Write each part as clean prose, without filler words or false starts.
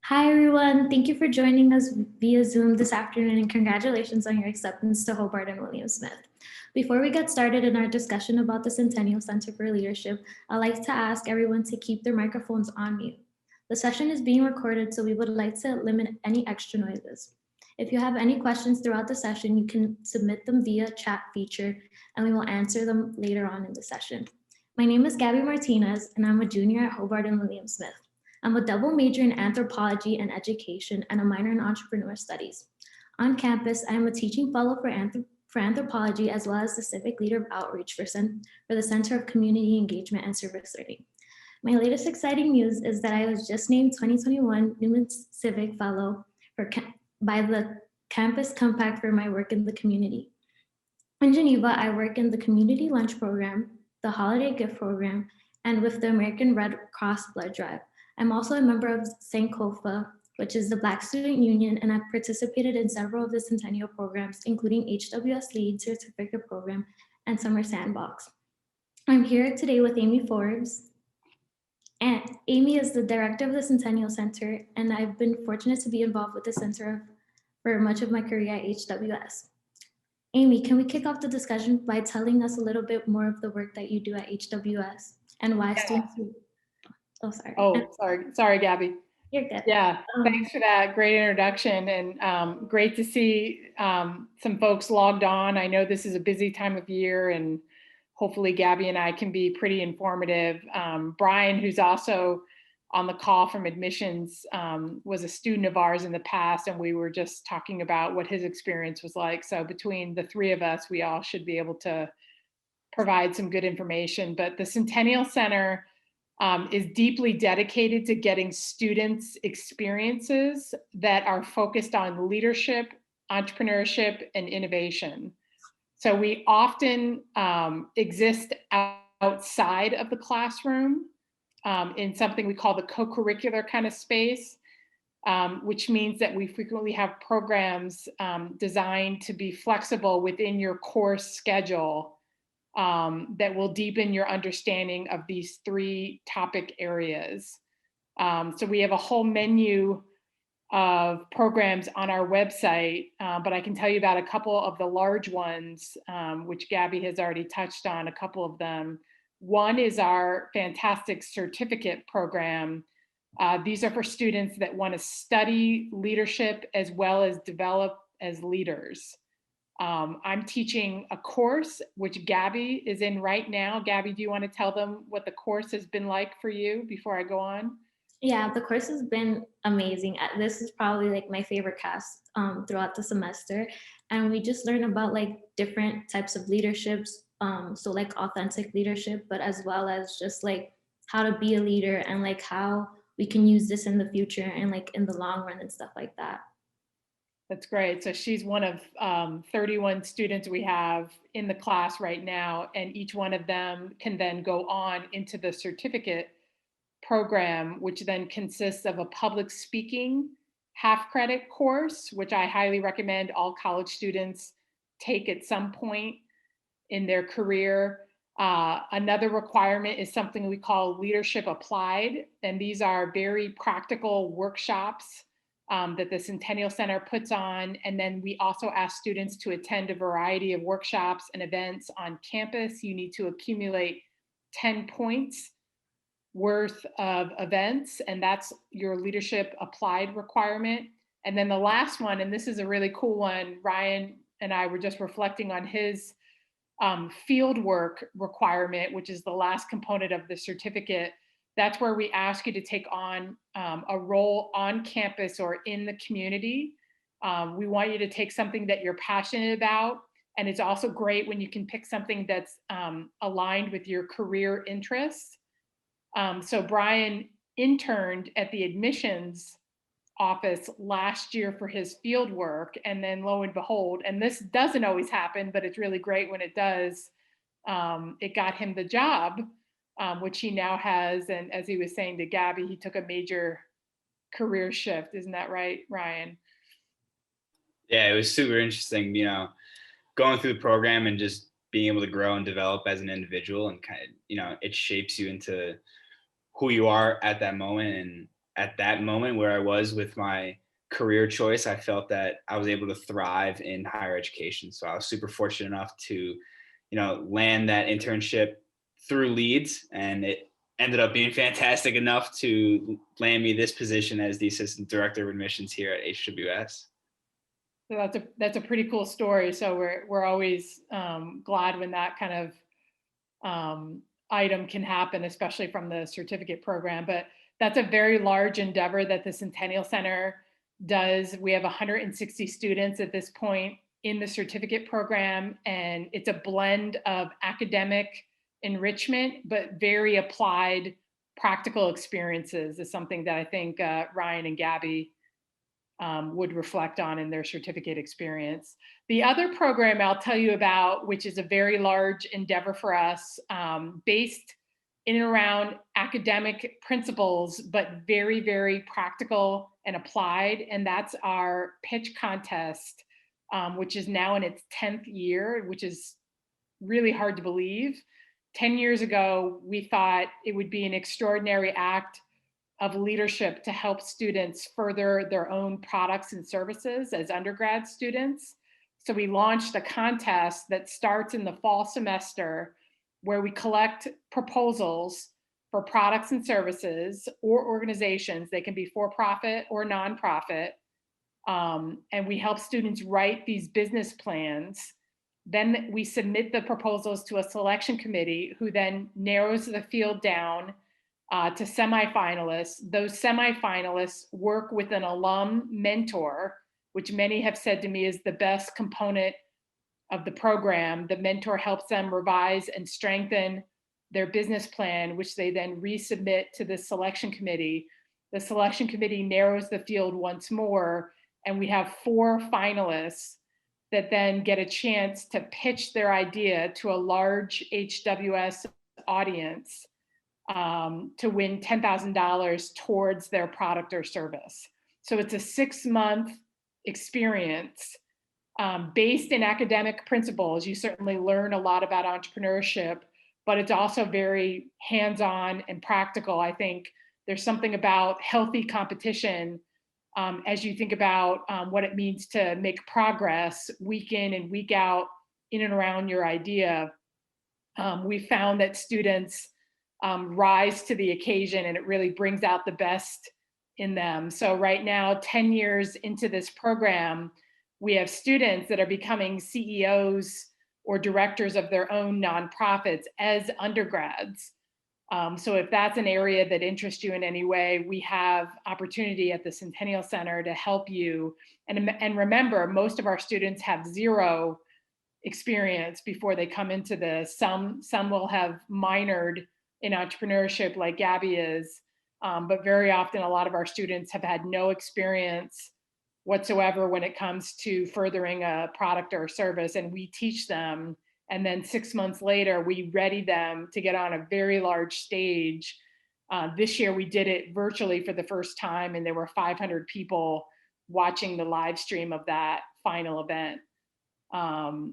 Hi, everyone. Thank you for joining us via Zoom this afternoon and congratulations on your acceptance to Hobart and William Smith. Before we get started in our discussion about the Centennial Center for Leadership, I'd like to ask everyone to keep their microphones on mute. The session is being recorded, so we would like to limit any extra noises. If you have any questions throughout the session, you can submit them via chat feature and we will answer them later on in the session. My name is Gabby Martinez and I'm a junior at Hobart and William Smith. I'm a double major in anthropology and education and a minor in entrepreneur studies. On campus, I am a teaching fellow for anthropology as well as the civic leader of outreach for the Center of Community Engagement and Service Learning. My latest exciting news is that I was just named 2021 Newman Civic Fellow by the Campus Compact for my work in the community. In Geneva, I work in the Community Lunch Program, the Holiday Gift Program, and with the American Red Cross Blood Drive. I'm also a member of Sankofa, which is the Black Student Union, and I've participated in several of the Centennial programs, including HWS Lead Certificate Program and Summer Sandbox. I'm here today with Amy Forbes. And Amy is the director of the Centennial Center, and I've been fortunate to be involved with the center for much of my career at HWS. Amy, can we kick off the discussion by telling us a little bit more of the work that you do at HWS and why students... Oh, sorry, Gabby. You're good. Yeah, thanks for that great introduction, and great to see some folks logged on. I know this is a busy time of year, and hopefully Gabby and I can be pretty informative. Brian, who's also on the call from admissions, was a student of ours in the past, and we were just talking about what his experience was like. So between the three of us, we all should be able to provide some good information. But the Centennial Center is deeply dedicated to getting students experiences that are focused on leadership, entrepreneurship, and innovation. So we often exist outside of the classroom in something we call the co-curricular kind of space, which means that we frequently have programs designed to be flexible within your course schedule that will deepen your understanding of these three topic areas. So we have a whole menu of programs on our website, but I can tell you about a couple of the large ones, which Gabby has already touched on, a couple of them. One is our fantastic certificate program. These are for students that want to study leadership as well as develop as leaders. I'm teaching a course which Gabby is in right now. Gabby, do you want to tell them what the course has been like for you before I go on? Yeah, the course has been amazing. This is probably like my favorite class throughout the semester. And we just learn about like different types of leaderships. So like authentic leadership, but as well as just like how to be a leader and like how we can use this in the future and like in the long run and stuff like that. That's great. So she's one of 31 students we have in the class right now, and each one of them can then go on into the certificate program, which then consists of a public speaking half-credit course, which I highly recommend all college students take at some point in their career. Another requirement is something we call Leadership Applied, and these are very practical workshops that the Centennial Center puts on. And then we also ask students to attend a variety of workshops and events on campus. You need to accumulate 10 points worth of events, and that's your Leadership Applied requirement. And then the last one, and this is a really cool one, Ryan and I were just reflecting on his field work requirement, which is the last component of the certificate. That's where we ask you to take on a role on campus or in the community. We want you to take something that you're passionate about. And it's also great when you can pick something that's aligned with your career interests. So Brian interned at the admissions office last year for his field work. And then lo and behold, and this doesn't always happen, but it's really great when it does, it got him the job. Which he now has. And as he was saying to Gabby, he took a major career shift. Isn't that right, Ryan? Yeah, it was super interesting, going through the program and just being able to grow and develop as an individual, and kind of, it shapes you into who you are at that moment. And at that moment where I was with my career choice, I felt that I was able to thrive in higher education. So I was super fortunate enough to, land that internship through Leeds, and it ended up being fantastic enough to land me this position as the assistant director of admissions here at HWS. So that's a pretty cool story. So we're always glad when that kind of item can happen, especially from the certificate program. But that's a very large endeavor that the Centennial Center does. We have 160 students at this point in the certificate program, and it's a blend of academic enrichment, but very applied practical experiences is something that I think Ryan and Gabby would reflect on in their certificate experience. The other program I'll tell you about, which is a very large endeavor for us, based in and around academic principles, but very, very practical and applied. And that's our pitch contest, which is now in its 10th year, which is really hard to believe. 10 years ago, we thought it would be an extraordinary act of leadership to help students further their own products and services as undergrad students. So we launched a contest that starts in the fall semester where we collect proposals for products and services or organizations. They can be for-profit or nonprofit. And we help students write these business plans. Then we submit the proposals to a selection committee who then narrows the field down to semifinalists. Those semifinalists work with an alum mentor, which many have said to me is the best component of the program. The mentor helps them revise and strengthen their business plan, which they then resubmit to the selection committee. The selection committee narrows the field once more, and we have 4 finalists that then get a chance to pitch their idea to a large HWS audience to win $10,000 towards their product or service. So it's a 6-month experience based in academic principles. You certainly learn a lot about entrepreneurship, but it's also very hands-on and practical. I think there's something about healthy competition as you think about what it means to make progress week in and week out in and around your idea. We found that students rise to the occasion, and it really brings out the best in them. So right now, 10 years into this program, we have students that are becoming CEOs or directors of their own nonprofits as undergrads. So if that's an area that interests you in any way, we have opportunity at the Centennial Center to help you. And remember, most of our students have 0 experience before they come into this. Some will have minored in entrepreneurship like Gabby is, but very often a lot of our students have had no experience whatsoever when it comes to furthering a product or a service, and we teach them. And then 6 months later, we ready them to get on a very large stage. This year, we did it virtually for the first time, and there were 500 people watching the live stream of that final event.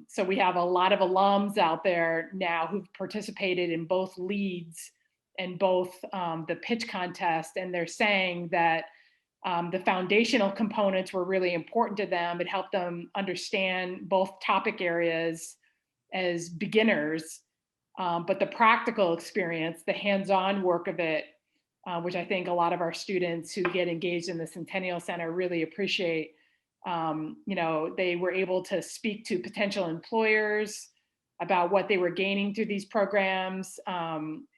So we have a lot of alums out there now who've participated in both leads and both the pitch contest, and they're saying that the foundational components were really important to them. It helped them understand both topic areas as beginners, but the practical experience, the hands-on work of it, which I think a lot of our students who get engaged in the Centennial Center really appreciate. They were able to speak to potential employers about what they were gaining through these programs.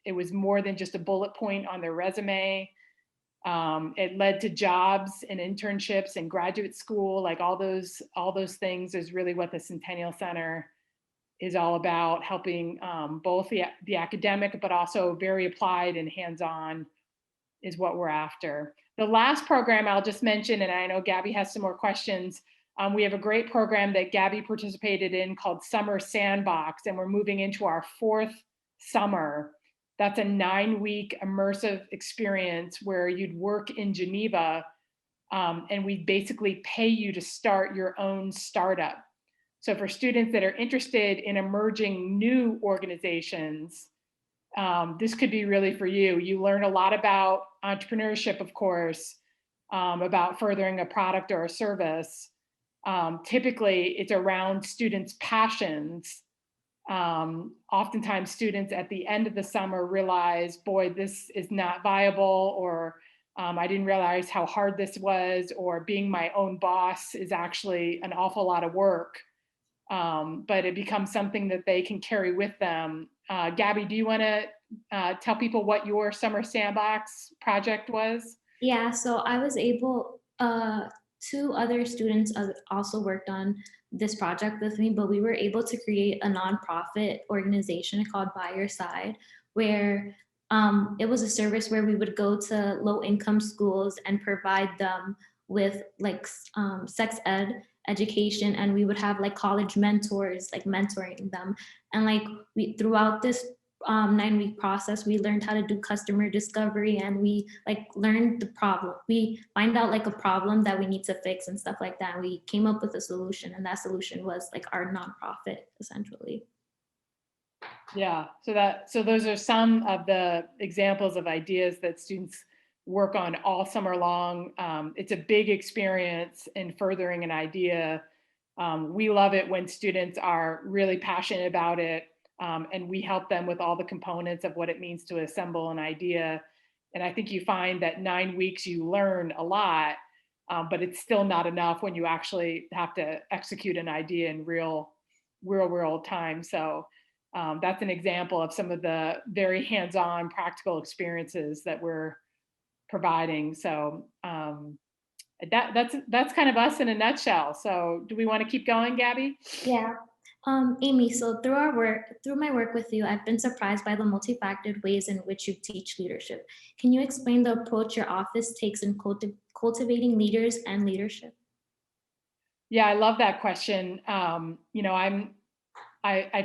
It was more than just a bullet point on their resume. It led to jobs and internships and graduate school, like all those things is really what the Centennial Center is all about, helping both the academic, but also very applied and hands-on is what we're after. The last program I'll just mention, and I know Gabby has some more questions, we have a great program that Gabby participated in called Summer Sandbox, and we're moving into our 4th summer. That's a 9-week immersive experience where you'd work in Geneva, and we basically pay you to start your own startup. So for students that are interested in emerging new organizations, this could be really for you. You learn a lot about entrepreneurship, of course, about furthering a product or a service, typically it's around students' passions. Oftentimes students at the end of the summer realize, boy, this is not viable, or I didn't realize how hard this was, or being my own boss is actually an awful lot of work. But it becomes something that they can carry with them. Gabby, do you want to tell people what your summer sandbox project was? Yeah, so I was able, two other students also worked on this project with me, but we were able to create a nonprofit organization called By Your Side, where it was a service where we would go to low income schools and provide them with like sex ed education, and we would have like college mentors like mentoring them. And like we throughout this 9-week process, we learned how to do customer discovery, and we like learned the problem. We find out like a problem that we need to fix and stuff like that. And we came up with a solution, and that solution was like our nonprofit essentially. Yeah, so those are some of the examples of ideas that students work on all summer long. It's a big experience in furthering an idea. We love it when students are really passionate about it, and we help them with all the components of what it means to assemble an idea. And I think you find that 9 weeks you learn a lot, but it's still not enough when you actually have to execute an idea in real world time. So that's an example of some of the very hands-on practical experiences that we're providing. So that's kind of us in a nutshell. So do we want to keep going, Gabby? Yeah. Amy, so through my work with you, I've been surprised by the multifaceted ways in which you teach leadership. Can you explain the approach your office takes in cultivating leaders and leadership? Yeah, I love that question. I've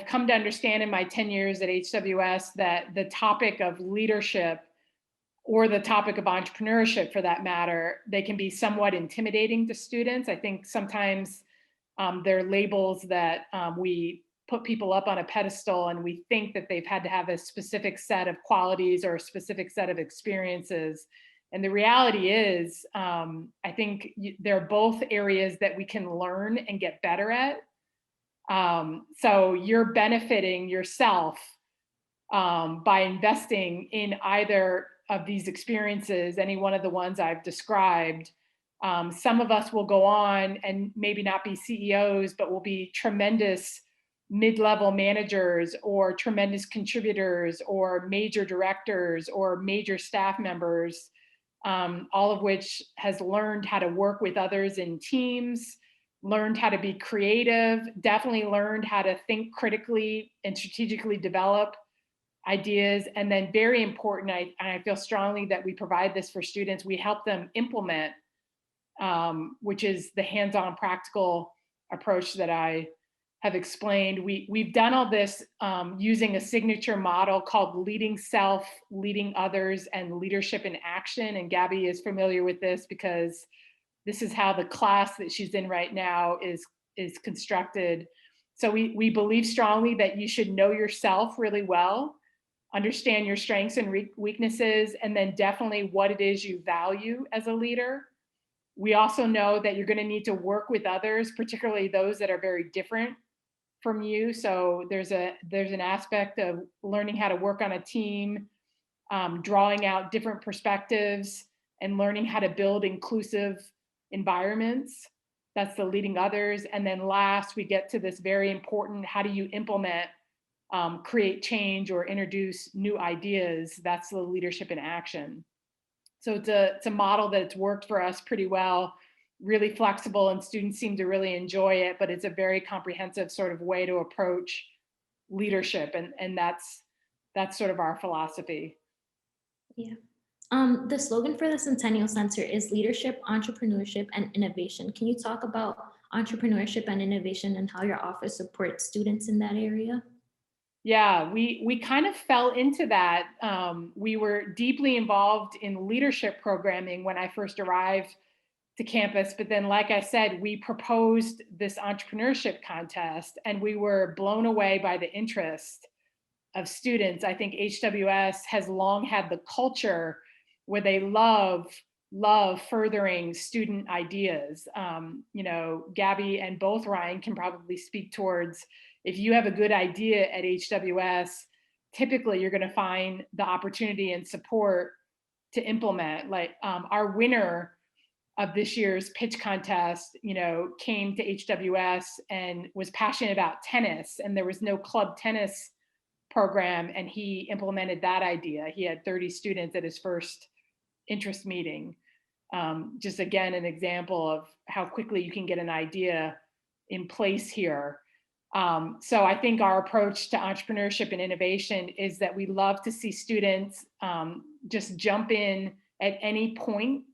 come to understand in my 10 years at HWS that the topic of leadership, or the topic of entrepreneurship for that matter, they can be somewhat intimidating to students. I think sometimes they're labels that we put people up on a pedestal, and we think that they've had to have a specific set of qualities or a specific set of experiences. And the reality is, I think they're both areas that we can learn and get better at. So you're benefiting yourself by investing in either of these experiences, any one of the ones I've described. Some of us will go on and maybe not be CEOs, but will be tremendous mid-level managers, or tremendous contributors, or major directors, or major staff members, all of which has learned how to work with others in teams, learned how to be creative, definitely learned how to think critically and strategically develop ideas. And then very important, I feel strongly that we provide this for students, we help them implement, which is the hands-on practical approach that I have explained. We've done all this using a signature model called Leading Self, Leading Others, and Leadership in Action. And Gabby is familiar with this because this is how the class that she's in right now is constructed. So we believe strongly that you should know yourself really well, understand your strengths and weaknesses, and then definitely what it is you value as a leader. We also know that you're going to need to work with others, particularly those that are very different from you. So there's an aspect of learning how to work on a team, drawing out different perspectives, and learning how to build inclusive environments. That's the leading others. And then last, we get to this very important, how do you implement, create change, or introduce new ideas? That's the leadership in action. So it's a model that's worked for us pretty well, really flexible, and students seem to really enjoy it, but it's a very comprehensive sort of way to approach leadership. And that's sort of our philosophy. Yeah. The slogan for the Centennial Center is leadership, entrepreneurship, and innovation. Can you talk about entrepreneurship and innovation and how your office supports students in that area? Yeah, we kind of fell into that. We were deeply involved in leadership programming when I first arrived to campus, but then, like I said, we proposed this entrepreneurship contest, and we were blown away by the interest of students. I think HWS has long had the culture where they love furthering student ideas. You know, Gabby and both Ryan can probably speak towards, if you have a good idea at HWS, typically you're going to find the opportunity and support to implement. Like our winner of this year's pitch contest, you know, came to HWS and was passionate about tennis, and there was no club tennis program, and he implemented that idea. He had 30 students at his first interest meeting. Just again, an example of how quickly you can get an idea in place here. So I think our approach to entrepreneurship and innovation is that we love to see students just jump in at any point.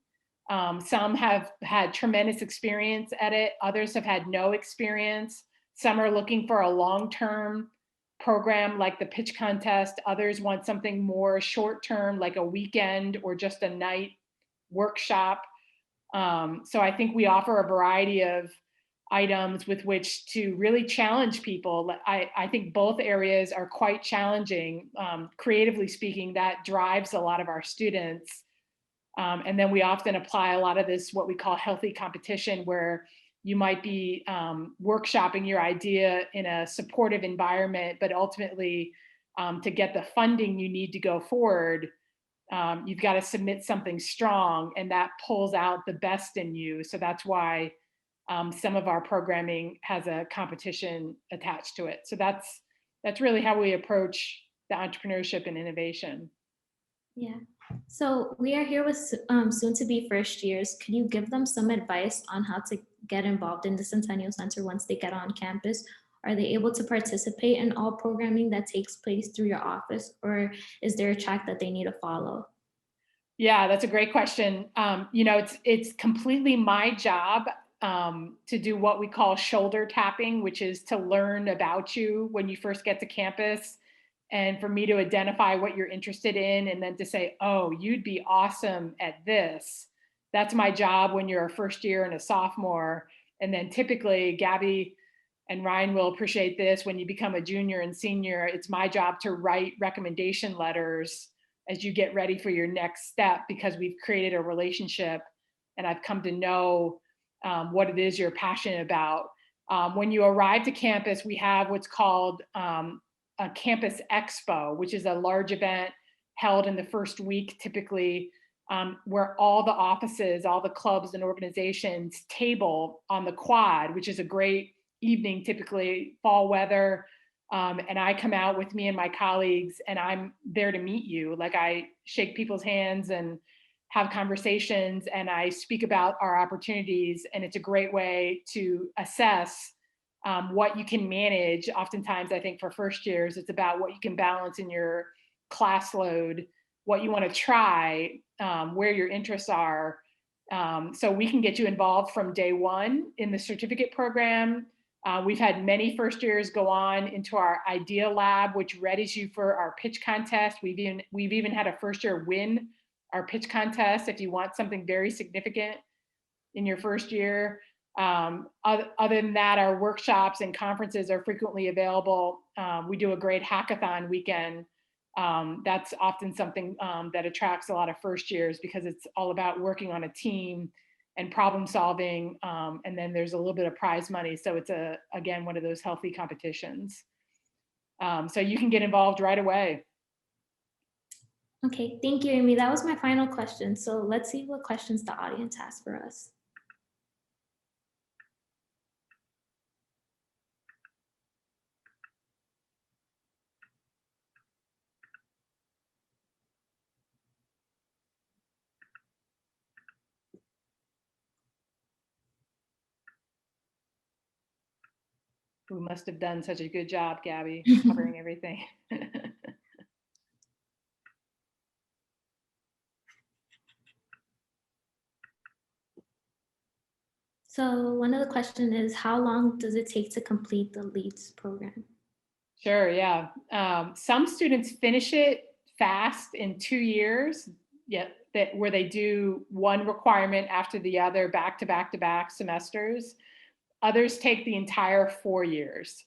Some have had tremendous experience at it. Others have had no experience. Some are looking for a long-term program like the pitch contest. Others want something more short-term, like a weekend or just a night workshop. So I think we offer a variety of items with which to really challenge people. I think both areas are quite challenging. Creatively speaking, that drives a lot of our students. And then we often apply a lot of this, what we call healthy competition, where you might be workshopping your idea in a supportive environment, but ultimately to get the funding you need to go forward, you've got to submit something strong, and that pulls out the best in you. So that's why some of our programming has a competition attached to it. So that's really how we approach the entrepreneurship and innovation. Yeah. So we are here with soon to be first years. Could you give them some advice on how to get involved in the Centennial Center once they get on campus? Are they able to participate in all programming that takes place through your office, or is there a track that they need to follow? Yeah, that's a great question. You know, it's completely my job to do what we call shoulder tapping, which is to learn about you when you first get to campus, and for me to identify what you're interested in, and then to say, oh, you'd be awesome at this. That's my job when you're a first year and a sophomore. And then typically Gabby and Ryan will appreciate this, when you become a junior and senior, it's my job to write recommendation letters as you get ready for your next step, because we've created a relationship and I've come to know what it is you're passionate about. When you arrive to campus, we have what's called a campus expo, which is a large event held in the first week, typically, where all the offices, all the clubs and organizations table on the quad, which is a great evening, typically fall weather. And I come out with me and my colleagues, and I'm there to meet you. Like, I shake people's hands and have conversations, and I speak about our opportunities. And it's a great way to assess what you can manage. Oftentimes, I think for first years, it's about what you can balance in your class load, what you want to try, where your interests are. So we can get you involved from day one in the certificate program. We've had many first years go on into our idea lab, which readies you for our pitch contest. We've even had a first year win our pitch contest if you want something very significant in your first year. Other than that, our workshops and conferences are frequently available. We do a great hackathon weekend. That's often something that attracts a lot of first years, because it's all about working on a team and problem solving. And then there's a little bit of prize money. So it's again, one of those healthy competitions. So you can get involved right away. Okay, thank you, Amy. That was my final question. So let's see what questions the audience has for us. We must have done such a good job, Gabby, covering everything. So one of the questions is, how long does it take to complete the LEADS program? Sure, yeah. Some students finish it fast in 2 years, where they do one requirement after the other, back to back to back semesters. Others take the entire 4 years.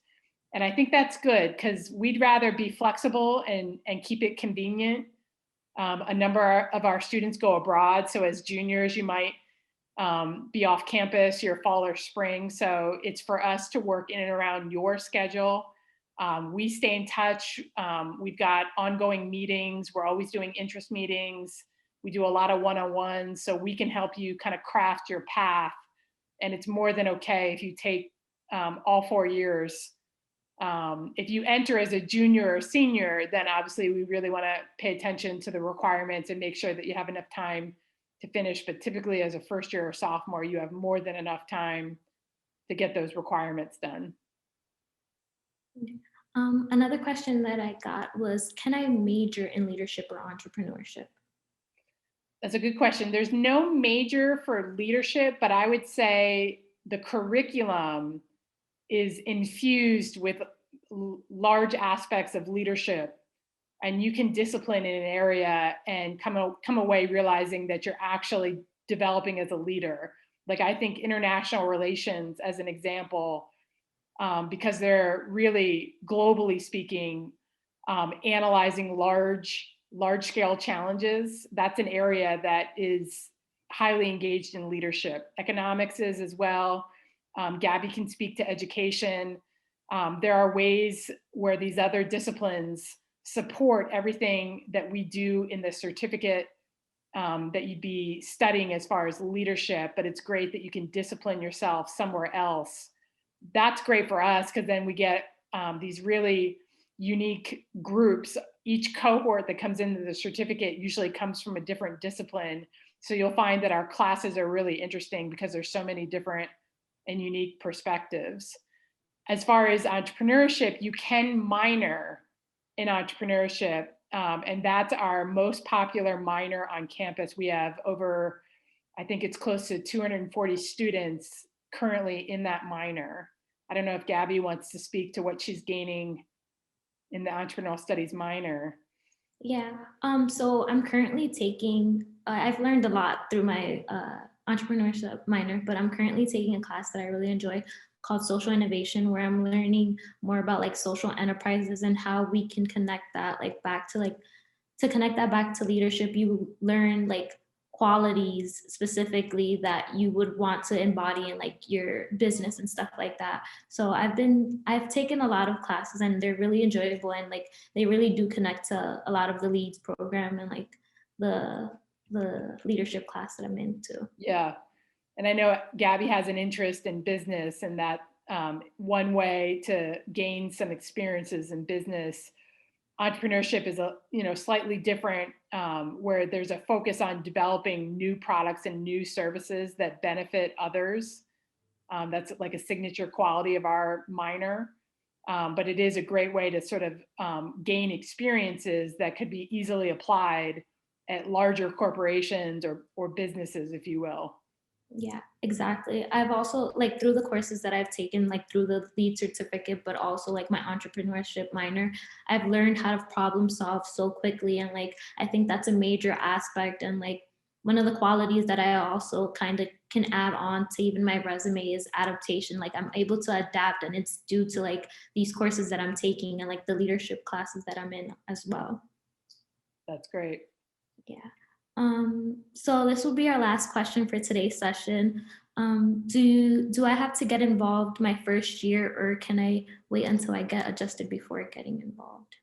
And I think that's good, because we'd rather be flexible and keep it convenient. A number of our students go abroad. So as juniors, you might be off campus your fall or spring. So it's for us to work in and around your schedule. We stay in touch. We've got ongoing meetings. We're always doing interest meetings. We do a lot of one-on-ones, so we can help you kind of craft your path. And it's more than okay if you take all 4 years. If you enter as a junior or senior, then obviously we really want to pay attention to the requirements and make sure that you have enough time to finish. But typically as a first year or sophomore, you have more than enough time to get those requirements done. Another question that I got was, can I major in leadership or entrepreneurship? That's a good question. There's no major for leadership, but I would say the curriculum is infused with large aspects of leadership, and you can discipline in an area and come away realizing that you're actually developing as a leader. Like, I think international relations as an example, because they're really globally speaking, analyzing large scale challenges. That's an area that is highly engaged in leadership. Economics is as well. Gabby can speak to education. There are ways where these other disciplines support everything that we do in the certificate that you'd be studying as far as leadership, but it's great that you can discipline yourself somewhere else. That's great for us, because then we get these really unique groups. Each cohort that comes into the certificate usually comes from a different discipline. So you'll find that our classes are really interesting because there's so many different and unique perspectives. As far as entrepreneurship, you can minor in entrepreneurship, and that's our most popular minor on campus. We have over, I think it's close to 240 students currently in that minor. I don't know if Gabby wants to speak to what she's gaining in the entrepreneurial studies minor. Yeah, so I'm currently taking, I've learned a lot through my entrepreneurship minor, but I'm currently taking a class that I really enjoy called Social Innovation, where I'm learning more about like social enterprises and how we can connect that like back to like, to connect that back to leadership. You learn like qualities specifically that you would want to embody in like your business and stuff like that. So I've taken a lot of classes and they're really enjoyable, and like they really do connect to a lot of the leads program and like the leadership class that I'm into. Yeah. And I know Gabby has an interest in business, and that one way to gain some experiences in business. Entrepreneurship is a slightly different, where there's a focus on developing new products and new services that benefit others. That's like a signature quality of our minor, but it is a great way to sort of gain experiences that could be easily applied at larger corporations or businesses, if you will. Yeah, exactly. I've also like through the courses that I've taken, like through the lead certificate, but also like my entrepreneurship minor, I've learned how to problem solve so quickly. And like, I think that's a major aspect. And like, one of the qualities that I also kind of can add on to even my resume is adaptation. Like, I'm able to adapt, and it's due to like these courses that I'm taking and like the leadership classes that I'm in as well. That's great. Yeah. So this will be our last question for today's session. Do I have to get involved my first year, or can I wait until I get adjusted before getting involved?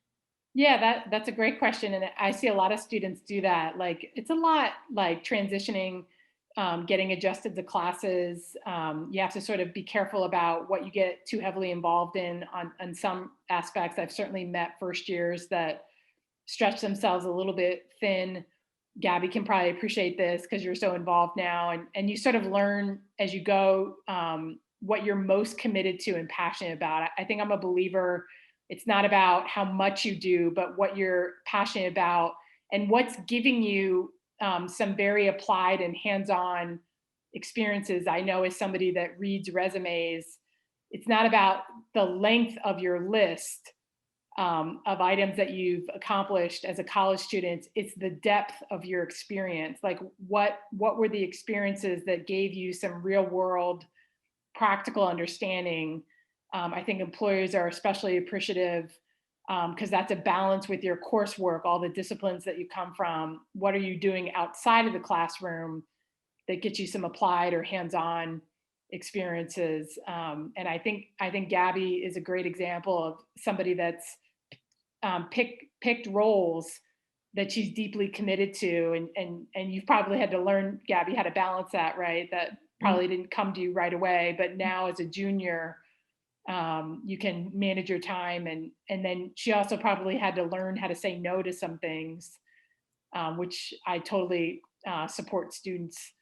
Yeah, that's a great question. And I see a lot of students do that. Like, it's a lot like transitioning, getting adjusted to classes. You have to sort of be careful about what you get too heavily involved in on some aspects. I've certainly met first years that stretch themselves a little bit thin. Gabby can probably appreciate this because you're so involved now, and you sort of learn as you go what you're most committed to and passionate about. I think I'm a believer. It's not about how much you do, but what you're passionate about and what's giving you some very applied and hands-on experiences. I know as somebody that reads resumes, it's not about the length of your list of items that you've accomplished as a college student. It's the depth of your experience. Like, what were the experiences that gave you some real world practical understanding? I think employers are especially appreciative because that's a balance with your coursework, all the disciplines that you come from. What are you doing outside of the classroom that gets you some applied or hands-on experiences? And I think Gabby is a great example of somebody that's picked roles that she's deeply committed to, and you've probably had to learn, Gabby, how to balance that, right? That probably didn't come to you right away, but now as a junior, you can manage your time, and then she also probably had to learn how to say no to some things, which I totally support students,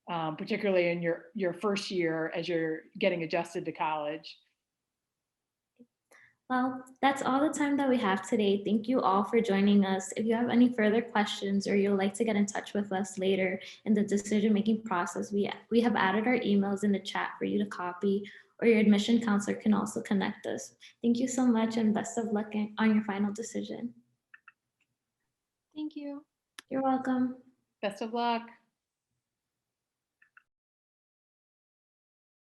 particularly in your first year as you're getting adjusted to college. Well, that's all the time that we have today. Thank you all for joining us. If you have any further questions or you'd like to get in touch with us later in the decision-making process, we have added our emails in the chat for you to copy, or your admission counselor can also connect us. Thank you so much and best of luck on your final decision. Thank you. You're welcome. Best of luck.